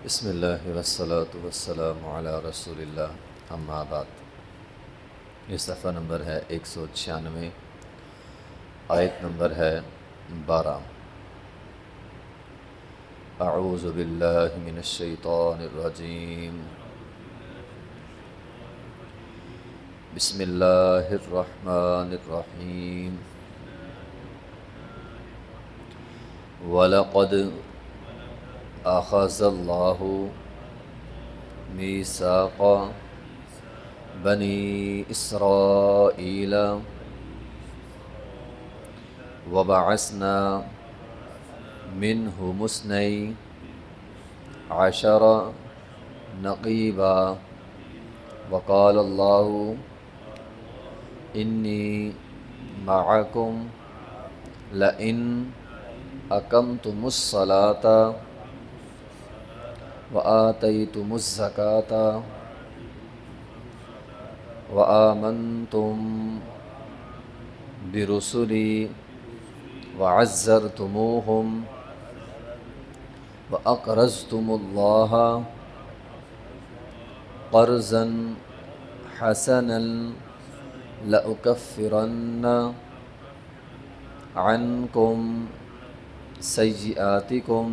بسم اللہ والصلاة والسلام علی رسول اللہ، اما بعد۔ یہ صفحہ نمبر ہے 196، آیت نمبر ہے 12۔ اعوذ باللہ من الشیطان الرجیم، بسم اللہ الرحمن الرحیم۔ وَلَقَدْ أَخَذَ اللَّهُ مِيثَاقَ بَنِي إِسْرَائِيلَ وَبَعَثْنَا مِنْهُمُ اثْنَيْ عَشَرَ نَقِيبًا وَقَالَ اللَّهُ إِنِّي مَعَكُمْ لَئِنْ أَقَمْتُمُ الصَّلَاةَ وَآتَيْتُمُ الزَّكَاةَ وَآمَنْتُمْ بِرُسُلِي وَعَزَّرْتُمُوهُمْ وَأَقْرَضْتُمُ اللَّهَ قَرْضًا حَسَنًا لَأُكَفِّرَنَّ عَنْكُمْ سَيِّئَاتِكُمْ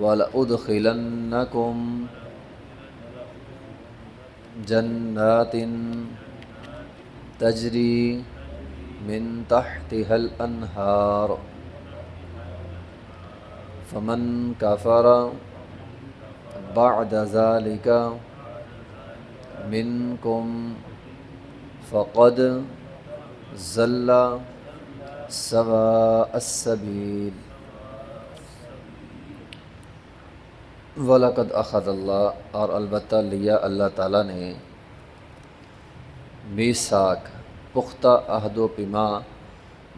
وَلَأُدْخِلَنَّكُمْ جَنَّاتٍ تَجْرِي مِن تَحْتِهَا الْأَنْهَارُ فَمَنْ كَفَرَ بَعْدَ ذَلِكَ مِنْكُمْ فَقَدْ ضَلَّ سَوَاءَ السَّبِيلِ۔ وَلَقَدْ أَخَذَ اللَّهُ، اور البتہ لیا اللہ تعالیٰ نے، میثاق پختہ عہد و پیما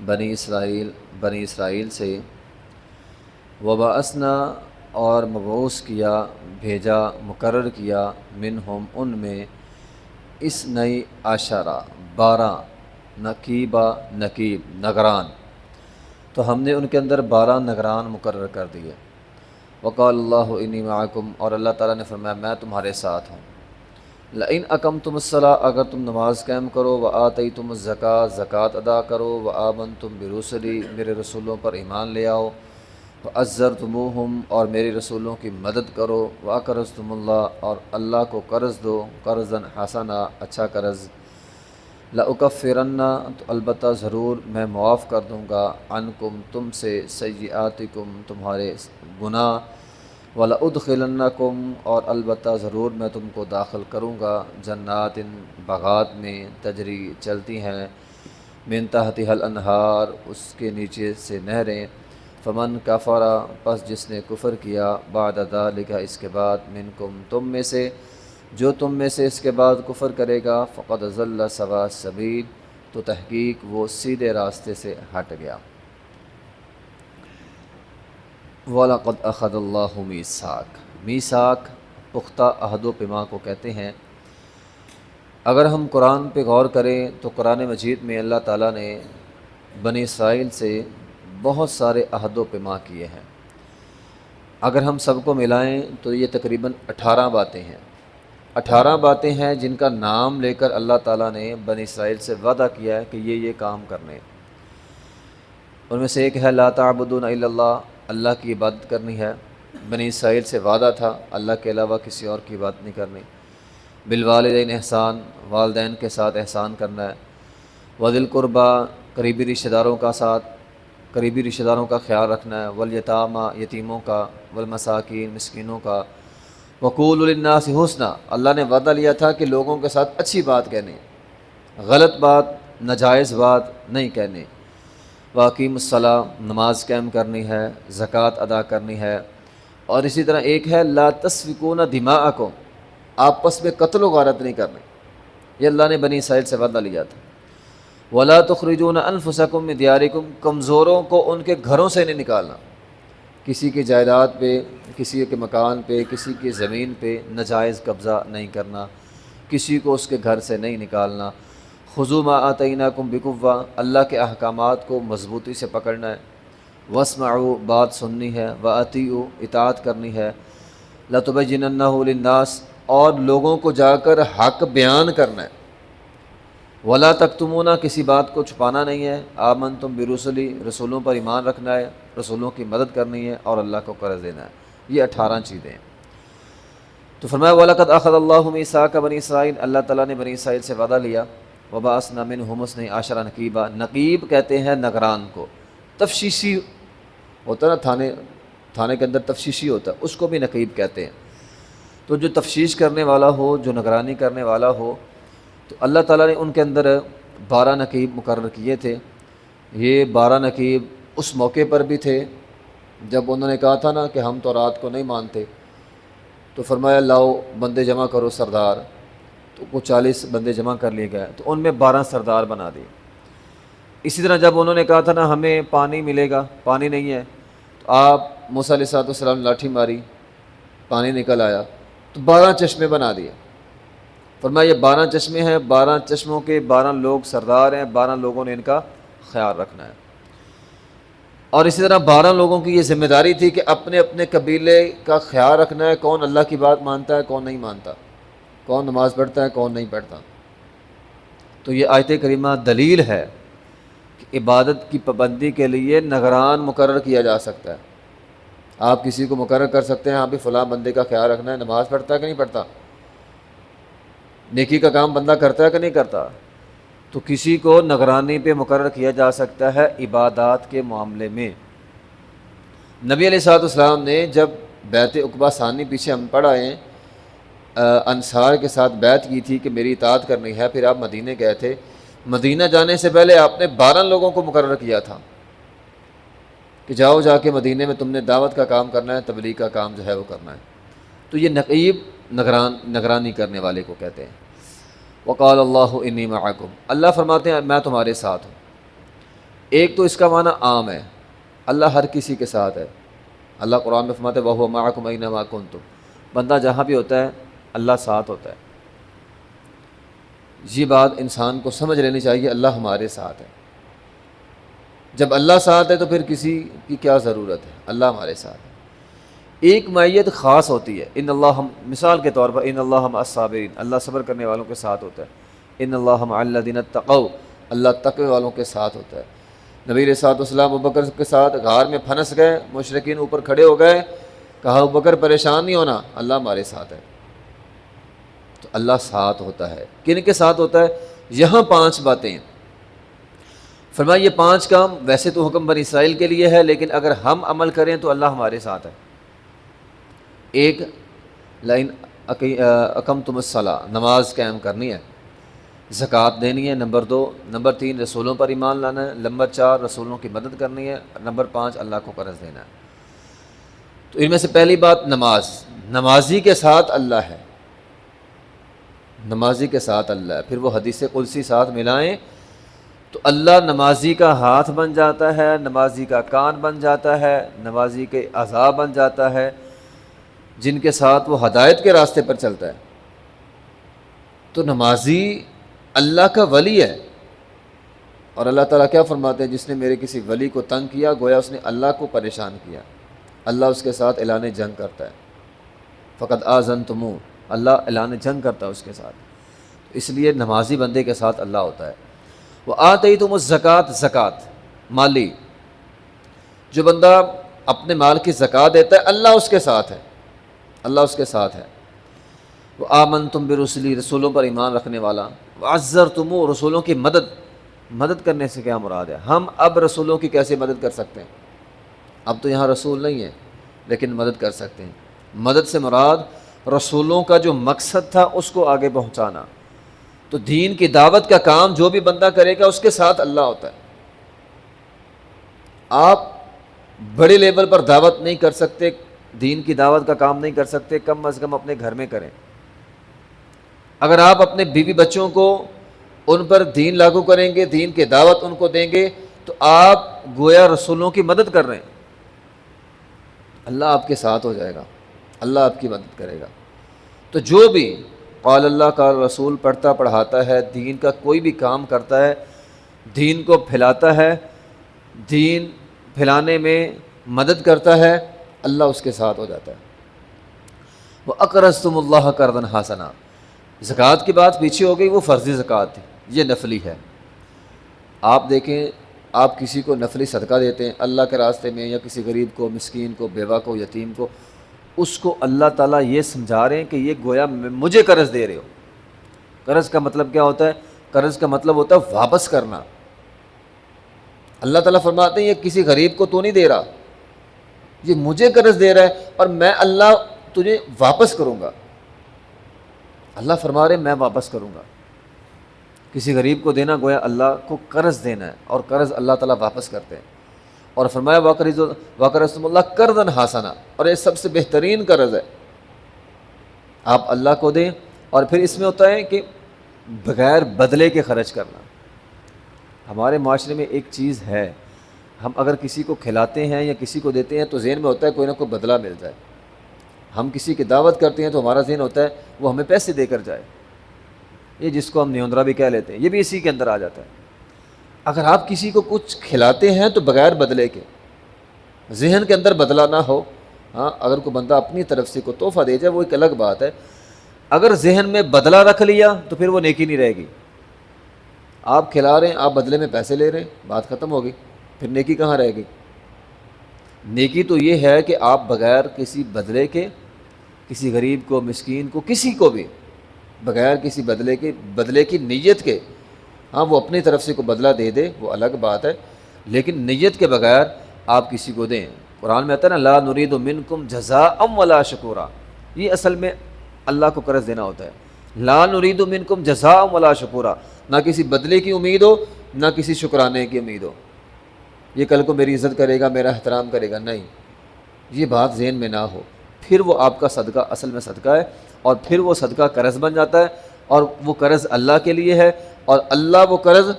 بنی اسرائیل سے، وبعثنا اور مبعوث کیا، بھیجا، مقرر کیا، منہم ان میں، اثنی عشرہ 12 نقیب نگران، تو ہم نے ان کے اندر 12 نگران مقرر کر دیے۔ وقال اللہ انی معکم، اور اللہ تعالیٰ نے فرمایا میں تمہارے ساتھ ہوں۔ لئن اقمتم الصلاۃ، اگر تم نماز قائم کرو، وآتیتم الزکاۃ، زکوٰۃ ادا کرو، وآمنتم برسلی، میرے رسولوں پر ایمان لے آؤ، وعزرتموہم، اور میرے رسولوں کی مدد کرو، واقرضتم اللہ، اور اللہ کو قرض دو، قرضا حسنا، اچھا قرض، لأکفرن، تو البتہ ضرور میں معاف کر دوں گا، عنکم تم سے، سیئاتکم تمہارے گناہ، وَلَأُدْخِلَنَّكُمْ، اور البتہ ضرور میں تم کو داخل کروں گا، جنات باغات میں، تجری چلتی ہیں، من تحتها الانہار، اس کے نیچے سے نہریں، فمن کفر، پس جس نے کفر کیا، بعد ذالک، اس کے بعد، منکم تم میں سے، جو تم میں سے اس کے بعد کفر کرے گا، فقد ضل سواء السبیل، تو تحقیق وہ سیدھے راستے سے ہٹ گیا۔ وَلَقَدْ أَخَذَ اللَّهُ میثاق پختہ عہد و پیما کو کہتے ہیں۔ اگر ہم قرآن پہ غور کریں تو قرآن مجید میں اللہ تعالیٰ نے بنی اسرائیل سے بہت سارے عہد و پیما کیے ہیں۔ اگر ہم سب کو ملائیں تو یہ تقریباً 18 باتیں ہیں۔ 18 باتیں ہیں جن کا نام لے کر اللہ تعالیٰ نے بنی اسرائیل سے وعدہ کیا ہے کہ یہ کام کرنے۔ ان میں سے ایک ہے لا تعبدون الا اللہ، اللہ کی عبادت کرنی ہے۔ بنی اسرائیل سے وعدہ تھا اللہ کے علاوہ کسی اور کی عبادت نہیں کرنی۔ بالوالدین احسان، والدین کے ساتھ احسان کرنا ہے۔ وذی القربیٰ، قریبی رشتہ داروں کا خیال رکھنا ہے۔ والیتامیٰ، یتیموں کا۔ والمساکین، مسکینوں کا۔ وقولوا للناس حسنا، اللہ نے وعدہ لیا تھا کہ لوگوں کے ساتھ اچھی بات کہنے، غلط بات، ناجائز بات نہیں کہنے۔ واقیم الصلاۃ، نماز قائم کرنی ہے، زکوٰۃ ادا کرنی ہے۔ اور اسی طرح ایک ہے لا تسفکون دماءکم، آپس میں قتل و غارت نہیں کرنی، یہ اللہ نے بنی اسرائیل سے وعدہ لیا تھا۔ ولا تخرجون انفسکم من دیارکم، کمزوروں کو ان کے گھروں سے نہیں نکالنا، کسی کی جائیداد پہ، کسی کے مکان پہ، کسی کی زمین پہ ناجائز قبضہ نہیں کرنا، کسی کو اس کے گھر سے نہیں نکالنا۔ خذوا ما آتیناکم بقوہ، اللہ کے احکامات کو مضبوطی سے پکڑنا ہے۔ واسمعوا، بات سننی ہے، واطیعوا، اطاعت کرنی ہے۔ لَتُبَيِّنَنَّهُ لِلنَّاسِ، اور لوگوں کو جا کر حق بیان کرنا ہے، وَلَا تَكْتُمُونَ، کسی بات کو چھپانا نہیں ہے، آمنتم برسلی، رسولوں پر ایمان رکھنا ہے، رسولوں کی مدد کرنی ہے، اور اللہ کو قرض دینا ہے۔ یہ 18 چیزیں ہیں۔ تو فرمایا وَلَقَدْ أَخَذَ اللَّهُ مِيثَاقَ بَنِي اسرائیل، اللہ تعالیٰ نے بنی اسرائیل سے وعدہ لیا، وَبَعَثْنَا مِنْهُمُ اثْنَيْ عَشَرَ نَقِيبًا، نقیب کہتے ہیں نگران کو، تفشیشی ہوتا ہے نا، تھانے کے اندر تفشیشی ہوتا ہے، اس کو بھی نقیب کہتے ہیں۔ تو جو تفشیش کرنے والا ہو، جو نگرانی کرنے والا ہو، تو اللہ تعالیٰ نے ان کے اندر 12 نقیب مقرر کیے تھے۔ یہ 12 نقیب اس موقع پر بھی تھے جب انہوں نے کہا تھا نا کہ ہم تو رات کو نہیں مانتے، تو فرمایا لاؤ بندے جمع کرو سردار، تو وہ 40 بندے جمع کر لیے گئے، تو ان میں 12 سردار بنا دیے۔ اسی طرح جب انہوں نے کہا تھا نا ہمیں پانی ملے گا، پانی نہیں ہے، تو آپ موسیٰ علیہ السلام نے لاٹھی ماری، پانی نکل آیا، تو 12 چشمے بنا دیے۔ فرمایا یہ 12 چشمے ہیں، 12 چشموں کے 12 لوگ سردار ہیں، 12 لوگوں نے ان کا خیال رکھنا ہے۔ اور اسی طرح 12 لوگوں کی یہ ذمہ داری تھی کہ اپنے اپنے قبیلے کا خیال رکھنا ہے، کون اللہ کی بات مانتا ہے، کون نہیں مانتا، کون نماز پڑھتا ہے، کون نہیں پڑھتا۔ تو یہ آیت کریمہ دلیل ہے کہ عبادت کی پابندی کے لیے نگران مقرر کیا جا سکتا ہے۔ آپ کسی کو مقرر کر سکتے ہیں، ہاں بھی فلاں بندے کا خیال رکھنا ہے، نماز پڑھتا ہے کہ نہیں پڑھتا، نیکی کا کام بندہ کرتا ہے کہ نہیں کرتا، تو کسی کو نگرانی پہ مقرر کیا جا سکتا ہے عبادات کے معاملے میں۔ نبی علیہ الصلوۃ والسلام نے جب بیعت عقبہ ثانی پیچھے ہم پڑھ آئے ہیں، انصار کے ساتھ بیعت کی تھی کہ میری اطاعت کرنی ہے، پھر آپ مدینے گئے تھے، مدینہ جانے سے پہلے آپ نے 12 لوگوں کو مقرر کیا تھا کہ جاؤ، جا کے مدینے میں تم نے دعوت کا کام کرنا ہے، تبلیغ کا کام جو ہے وہ کرنا ہے۔ تو یہ نقیب نگرانی کرنے والے کو کہتے ہیں۔ وقال اللہ انی معکم، اللہ فرماتے ہیں میں تمہارے ساتھ ہوں۔ ایک تو اس کا معنی عام ہے، اللہ ہر کسی کے ساتھ ہے۔ اللہ قرآن میں فرماتے ہیں وَهُوَ مَعَكُمْ أَيْنَمَا كُنتُمْ، بندہ جہاں بھی ہوتا ہے اللہ ساتھ ہوتا ہے۔ یہ بات انسان کو سمجھ لینی چاہیے، اللہ ہمارے ساتھ ہے۔ جب اللہ ساتھ ہے تو پھر کسی کی کیا ضرورت ہے، اللہ ہمارے ساتھ ہے۔ ایک معیت خاص ہوتی ہے، ان اللہ، مثال کے طور پر ان اللہ مع الصابرین، اللہ صبر کرنے والوں کے ساتھ ہوتا ہے۔ ان اللہ مع الذین اتقوا، اللہ تقوی والوں کے ساتھ ہوتا ہے۔ نبی علیہ الصلوۃ والسلام ابوبکر کے ساتھ غار میں پھنس گئے، مشرکین اوپر کھڑے ہو گئے، کہا ابوبکر پریشان نہیں ہونا، اللہ ہمارے ساتھ ہے۔ تو اللہ ساتھ ہوتا ہے، کن کے ساتھ ہوتا ہے؟ یہاں 5 باتیں ہیں۔ فرمایا یہ 5 کام ویسے تو حکم بنی اسرائیل کے لیے ہے، لیکن اگر ہم عمل کریں تو اللہ ہمارے ساتھ ہے۔ ایک، لئن اقمتم الصلاۃ، نماز قائم کرنی ہے، زکوٰۃ دینی ہے، نمبر 2، نمبر 3 رسولوں پر ایمان لانا ہے، نمبر 4 رسولوں کی مدد کرنی ہے، نمبر 5 اللہ کو قرض دینا ہے۔ تو ان میں سے پہلی بات نماز، نمازی کے ساتھ اللہ ہے، نمازی کے ساتھ اللہ ہے۔ پھر وہ حدیث قدسی ساتھ ملائیں تو اللہ نمازی کا ہاتھ بن جاتا ہے، نمازی کا کان بن جاتا ہے، نمازی کے اعضاء بن جاتا ہے، جن کے ساتھ وہ ہدایت کے راستے پر چلتا ہے۔ تو نمازی اللہ کا ولی ہے، اور اللہ تعالیٰ کیا فرماتے ہیں، جس نے میرے کسی ولی کو تنگ کیا گویا اس نے اللہ کو پریشان کیا، اللہ اس کے ساتھ اعلان جنگ کرتا ہے۔ فقط آذنتموہ، اللہ اعلان جنگ کرتا ہے اس کے ساتھ۔ اس لیے نمازی بندے کے ساتھ اللہ ہوتا ہے۔ وآتیتم الزکوٰۃ، زکوٰۃ مالی، جو بندہ اپنے مال کی زکوٰۃ دیتا ہے اللہ اس کے ساتھ ہے، اللہ اس کے ساتھ ہے۔ وآمنتم برسلی، رسولوں پر ایمان رکھنے والا۔ وعزرتموہ، رسولوں کی مدد کرنے سے کیا مراد ہے؟ ہم اب رسولوں کی کیسے مدد کر سکتے ہیں؟ اب تو یہاں رسول نہیں ہے لیکن مدد کر سکتے ہیں۔ مدد سے مراد رسولوں کا جو مقصد تھا اس کو آگے پہنچانا۔ تو دین کی دعوت کا کام جو بھی بندہ کرے گا اس کے ساتھ اللہ ہوتا ہے۔ آپ بڑے لیول پر دعوت نہیں کر سکتے، دین کی دعوت کا کام نہیں کر سکتے، کم از کم اپنے گھر میں کریں۔ اگر آپ اپنے بیوی بچوں کو ان پر دین لاگو کریں گے، دین کی دعوت ان کو دیں گے، تو آپ گویا رسولوں کی مدد کر رہے ہیں۔ اللہ آپ کے ساتھ ہو جائے گا، اللہ آپ کی مدد کرے گا۔ تو جو بھی قال اللہ کا رسول پڑھتا پڑھاتا ہے، دین کا کوئی بھی کام کرتا ہے، دین کو پھیلاتا ہے، دین پھیلانے میں مدد کرتا ہے، اللہ اس کے ساتھ ہو جاتا ہے۔ وَأَقْرَضْتُمُ اللَّهَ قَرْضًا حَسَنًا۔ زکوٰۃ کی بات پیچھے ہو گئی، وہ فرضی زکوٰۃ تھی، یہ نفلی ہے۔ آپ دیکھیں، آپ کسی کو نفلی صدقہ دیتے ہیں اللہ کے راستے میں، یا کسی غریب کو، مسکین کو، بیوہ کو، یتیم کو، اس کو اللہ تعالیٰ یہ سمجھا رہے ہیں کہ یہ گویا مجھے قرض دے رہے ہو۔ قرض کا مطلب کیا ہوتا ہے؟ قرض کا مطلب ہوتا ہے واپس کرنا۔ اللہ تعالیٰ فرماتے ہیں یہ کسی غریب کو تو نہیں دے رہا، یہ مجھے قرض دے رہا ہے اور میں اللہ تجھے واپس کروں گا۔ اللہ فرما رہے میں واپس کروں گا۔ کسی غریب کو دینا گویا اللہ کو قرض دینا ہے، اور قرض اللہ تعالیٰ واپس کرتے ہیں۔ اور فرمایا وَأَقْرَضْتُمُ اللَّهَ قَرْضًا حَسَنًا، اور یہ سب سے بہترین قرض ہے، آپ اللہ کو دیں۔ اور پھر اس میں ہوتا ہے کہ بغیر بدلے کے خرچ کرنا۔ ہمارے معاشرے میں ایک چیز ہے، ہم اگر کسی کو کھلاتے ہیں یا کسی کو دیتے ہیں تو ذہن میں ہوتا ہے کوئی نہ کوئی بدلہ مل جائے۔ ہم کسی کی دعوت کرتے ہیں تو ہمارا ذہن ہوتا ہے وہ ہمیں پیسے دے کر جائے، یہ جس کو ہم نیوندرا بھی کہہ لیتے ہیں، یہ بھی اسی کے اندر آ جاتا ہے۔ اگر آپ کسی کو کچھ کھلاتے ہیں تو بغیر بدلے کے، ذہن کے اندر بدلہ نہ ہو۔ ہاں، اگر کوئی بندہ اپنی طرف سے کوئی تحفہ دے جائے وہ ایک الگ بات ہے، اگر ذہن میں بدلہ رکھ لیا تو پھر وہ نیکی نہیں رہے گی۔ آپ کھلا رہے ہیں، آپ بدلے میں پیسے لے رہے ہیں، بات ختم ہوگی، پھر نیکی کہاں رہے گی؟ نیکی تو یہ ہے کہ آپ بغیر کسی بدلے کے کسی غریب کو، مسکین کو، کسی کو بھی بغیر کسی بدلے کی نیت کے، ہاں وہ اپنی طرف سے کوئی بدلہ دے دے وہ الگ بات ہے، لیکن نیت کے بغیر آپ کسی کو دیں۔ قرآن میں آتا ہے نا لا نرید منکم جزاء ولا شکورا، یہ اصل میں اللہ کو قرض دینا ہوتا ہے۔ لا نرید منکم جزاء ولا شکورا، نہ کسی بدلے کی امید ہو، نہ کسی شکرانے کی امید ہو، یہ کل کو میری عزت کرے گا، میرا احترام کرے گا، نہیں، یہ بات ذہن میں نہ ہو، پھر وہ آپ کا صدقہ اصل میں صدقہ ہے، اور پھر وہ صدقہ قرض بن جاتا ہے، اور وہ قرض اللہ کے لیے ہے، اور اللہ وہ قرض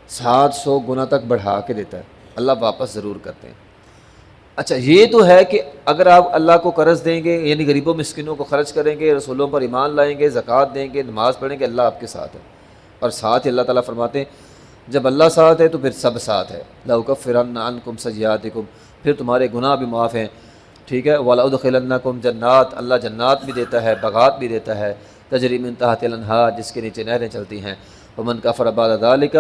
700 گنا تک بڑھا کے دیتا ہے، اللہ واپس ضرور کرتے ہیں۔ اچھا، یہ تو ہے کہ اگر آپ اللہ کو قرض دیں گے، یعنی غریبوں مسکینوں کو خرچ کریں گے، رسولوں پر ایمان لائیں گے، زکوٰۃ دیں گے، نماز پڑھیں گے، اللہ آپ کے ساتھ ہے۔ اور ساتھ ہی اللہ تعالیٰ فرماتے ہیں جب اللہ ساتھ ہے تو پھر سب ساتھ ہے۔ لَأُكَفِّرَنَّ عَنْكُمْ سَيِّئَاتِكُمْ، پھر تمہارے گناہ بھی معاف ہیں، ٹھیک ہے۔ وَلَأُدْخِلَنَّكُمْ جنات، اللہ جنات بھی دیتا ہے، باغات بھی دیتا ہے، تجری من تحت الانہار، جس کے نیچے نہریں چلتی ہیں۔ وَمَنْ كَفَرَ بَعْدَ ذَلِكَ،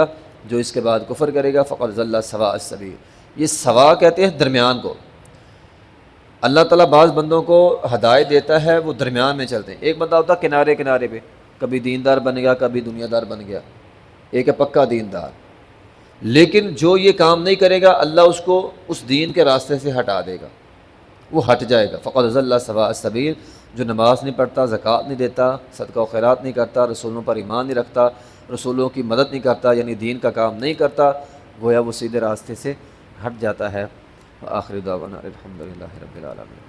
جو اس کے بعد کفر کرے گا، فَقَدْ ضَلَّ سَوَاءَ السَّبِيلِ، یہ سوا کہتے ہیں درمیان کو۔ اللہ تعالیٰ بعض بندوں کو ہدایت دیتا ہے، وہ درمیان میں چلتے ہیں۔ ایک بندہ ہوتا ہے کنارے کنارے پہ، کبھی دیندار بن گیا، کبھی دنیا دار بن گیا، ایک ہے پکا دیندار، لیکن جو یہ کام نہیں کرے گا اللہ اس کو اس دین کے راستے سے ہٹا دے گا، وہ ہٹ جائے گا۔ فقد ضل سواء السبیل، جو نماز نہیں پڑھتا، زکوٰۃ نہیں دیتا، صدقہ و خیرات نہیں کرتا، رسولوں پر ایمان نہیں رکھتا، رسولوں کی مدد نہیں کرتا، یعنی دین کا کام نہیں کرتا، گویا وہ سیدھے راستے سے ہٹ جاتا ہے۔ وآخر دعوانا الحمدللہ رب العالمین۔